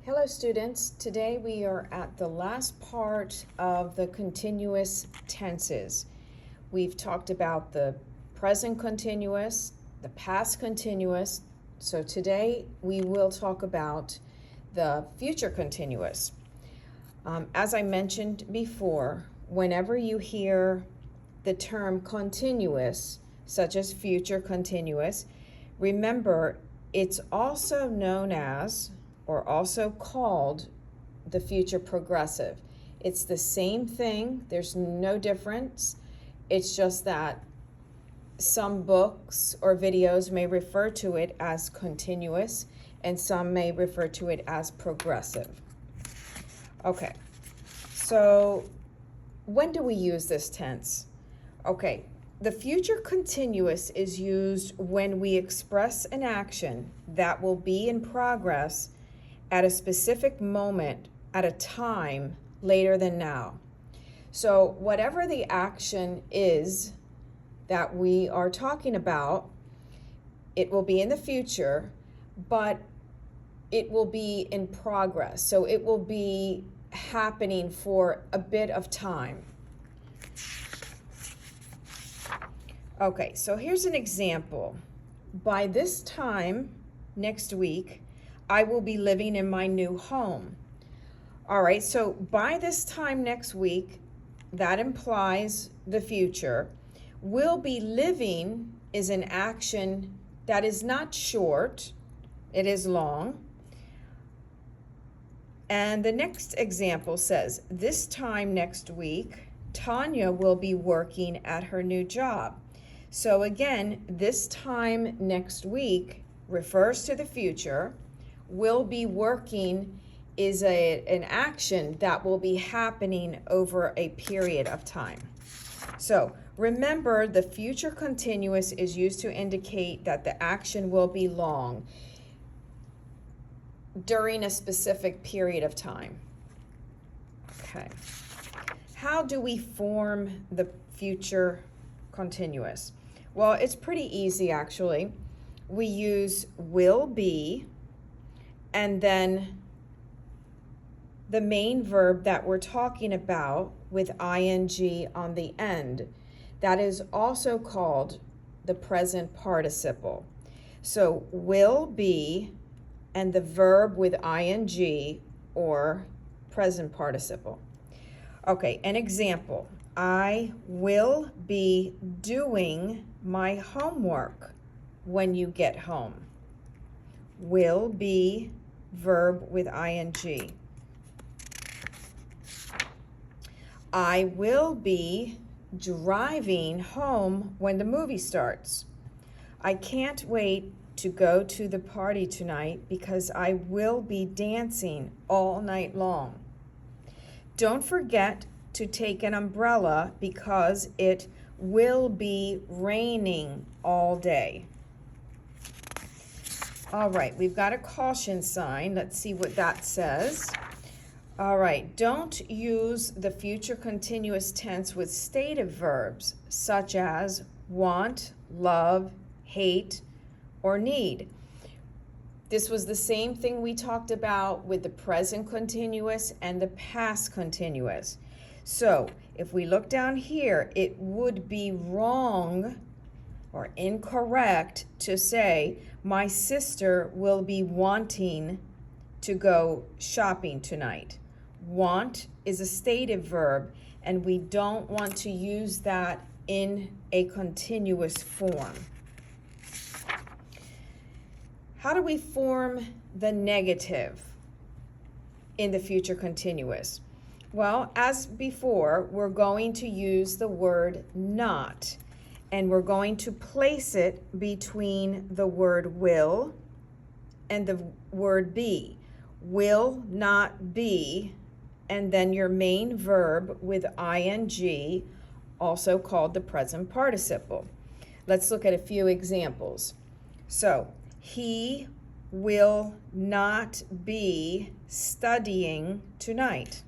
Hello students, today we are at the last part of the continuous tenses. We've talked about the present continuous, the past continuous, so today we will talk about the future continuous. As I mentioned before, whenever you hear the term continuous, such as future continuous, remember it's also known as or also called the future progressive. It's the same thing, there's no difference. It's just that some books or videos may refer to it as continuous and some may refer to it as progressive. Okay, so when do we use this tense? Okay, the future continuous is used when we express an action that will be in progress at a specific moment, at a time later than now. So whatever the action is that we are talking about, it will be in the future, but it will be in progress. So it will be happening for a bit of time. Okay, so here's an example. By this time next week, I will be living in my new home. All right, so by this time next week, that implies the future. Will be living is an action that is not short, it is long. And the next example says, this time next week, Tanya will be working at her new job. So again, this time next week refers to the future. Will be working is an action that will be happening over a period of time. So remember, the future continuous is used to indicate that the action will be long during a specific period of time. Okay. How do we form the future continuous? Well, it's pretty easy actually. We use will be and then the main verb that we're talking about with ing on the end. That is also called the present participle. So will be and the verb with ing or present participle. Okay, an example. I will be doing my homework when you get home. Will be verb with ing. I will be driving home when the movie starts. I can't wait to go to the party tonight because I will be dancing all night long. Don't forget to take an umbrella because it will be raining all day. All right, we've got a caution sign. Let's see what that says. All right, don't use the future continuous tense with stative verbs such as want, love, hate, or need. This was the same thing we talked about with the present continuous and the past continuous. So if we look down here, it would be wrong or incorrect to say, my sister will be wanting to go shopping tonight. Want is a stative verb, and we don't want to use that in a continuous form. How do we form the negative in the future continuous? Well, as before, we're going to use the word not, and we're going to place it between the word will and the word be. Will not be, and then your main verb with ing, also called the present participle. Let's look at a few examples. So, he will not be studying tonight.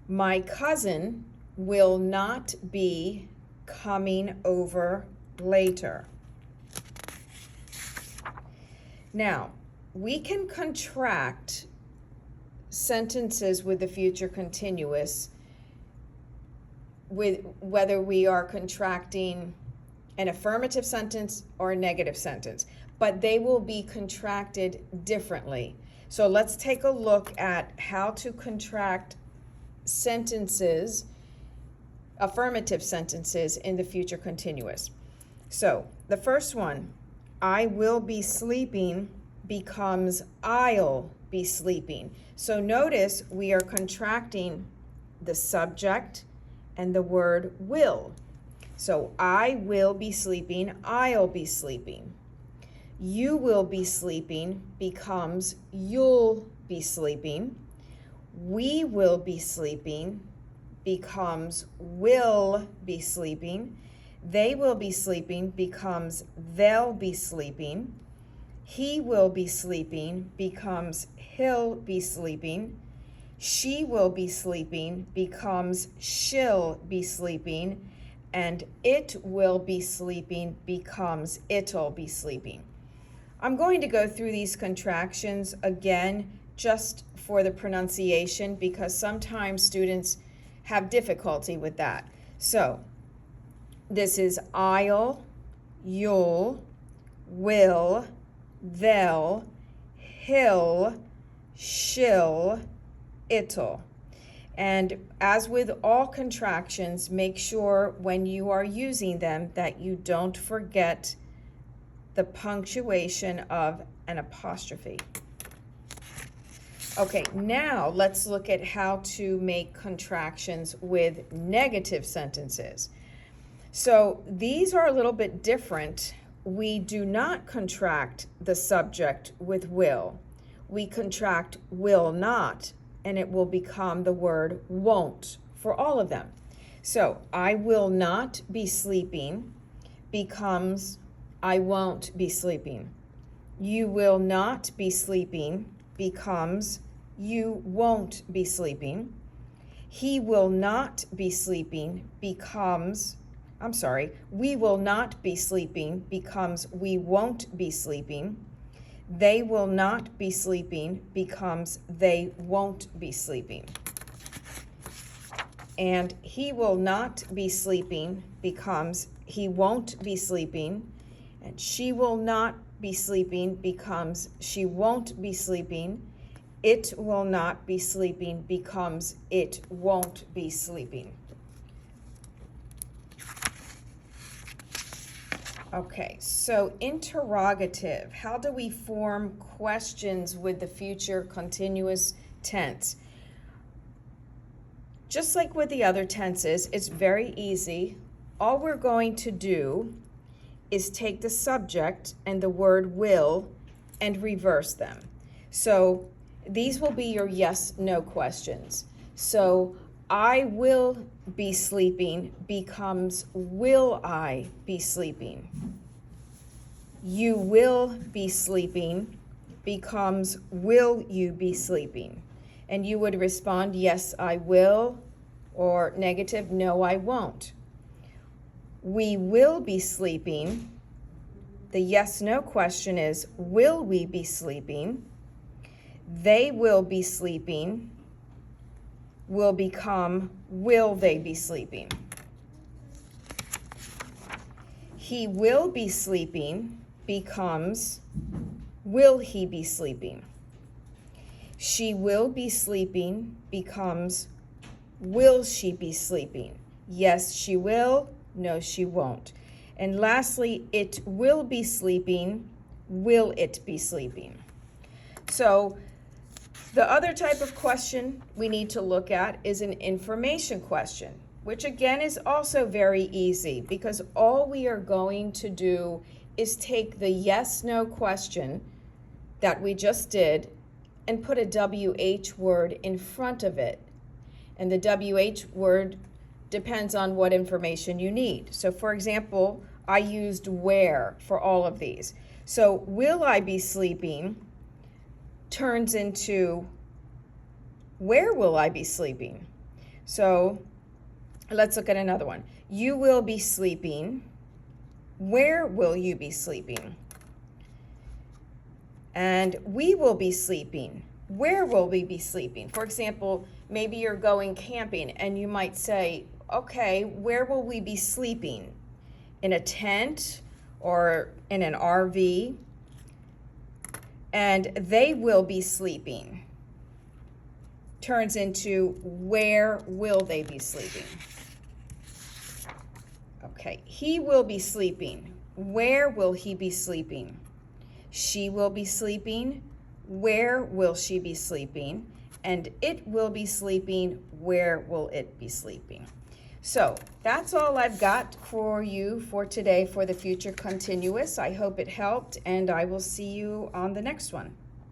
My cousin will not be coming over later. Now, we can contract sentences with the future continuous with whether we are contracting an affirmative sentence or a negative sentence, but they will be contracted differently. So let's take a look at how to contract sentences, affirmative sentences in the future continuous. So the first one, I will be sleeping, becomes I'll be sleeping. So notice we are contracting the subject and the word will. So I will be sleeping, I'll be sleeping. You will be sleeping becomes you'll be sleeping. We will be sleeping becomes will be sleeping. They will be sleeping becomes they'll be sleeping. He will be sleeping becomes he'll be sleeping. She will be sleeping becomes she'll be sleeping. And it will be sleeping becomes it'll be sleeping. I'm going to go through these contractions again just for the pronunciation because sometimes students have difficulty with that. So this is I'll, you'll, will, they'll, he'll, she'll, it'll. And as with all contractions, make sure when you are using them that you don't forget the punctuation of an apostrophe. Okay, now let's look at how to make contractions with negative sentences. So these are a little bit different. We do not contract the subject with will. We contract will not, and it will become the word won't for all of them. So I will not be sleeping becomes I won't be sleeping. You will not be sleeping becomes you won't be sleeping. He will not be sleeping becomes, we will not be sleeping becomes we won't be sleeping. They will not be sleeping becomes they won't be sleeping. And he will not be sleeping becomes he won't be sleeping. And she will not be sleeping becomes she won't be sleeping. It will not be sleeping becomes it won't be sleeping. Okay, so interrogative. How do we form questions with the future continuous tense? Just like with the other tenses, it's very easy. All we're going to do is take the subject and the word will and reverse them. So these will be your yes/no questions. So I will be sleeping becomes will I be sleeping. You will be sleeping becomes will you be sleeping. And you would respond, yes, I will, or negative, no, I won't. We will be sleeping. The yes/no question is, will we be sleeping? They will be sleeping will become, will they be sleeping? He will be sleeping becomes, will he be sleeping? She will be sleeping becomes, will she be sleeping? Yes, she will. No, she won't. And lastly, it will be sleeping. Will it be sleeping? So the other type of question we need to look at is an information question, which again is also very easy because all we are going to do is take the yes/no question that we just did and put a WH word in front of it. And the WH word depends on what information you need. So for example, I used where for all of these. So will I be sleeping turns into where will I be sleeping? So let's look at another one. You will be sleeping. Where will you be sleeping? And we will be sleeping. Where will we be sleeping? For example, maybe you're going camping and you might say, okay, where will we be sleeping? In a tent or in an RV? And they will be sleeping turns into where will they be sleeping? Okay, he will be sleeping. Where will he be sleeping? She will be sleeping. Where will she be sleeping? And it will be sleeping. Where will it be sleeping? So that's all I've got for you for today for the future continuous. I hope it helped, and I will see you on the next one.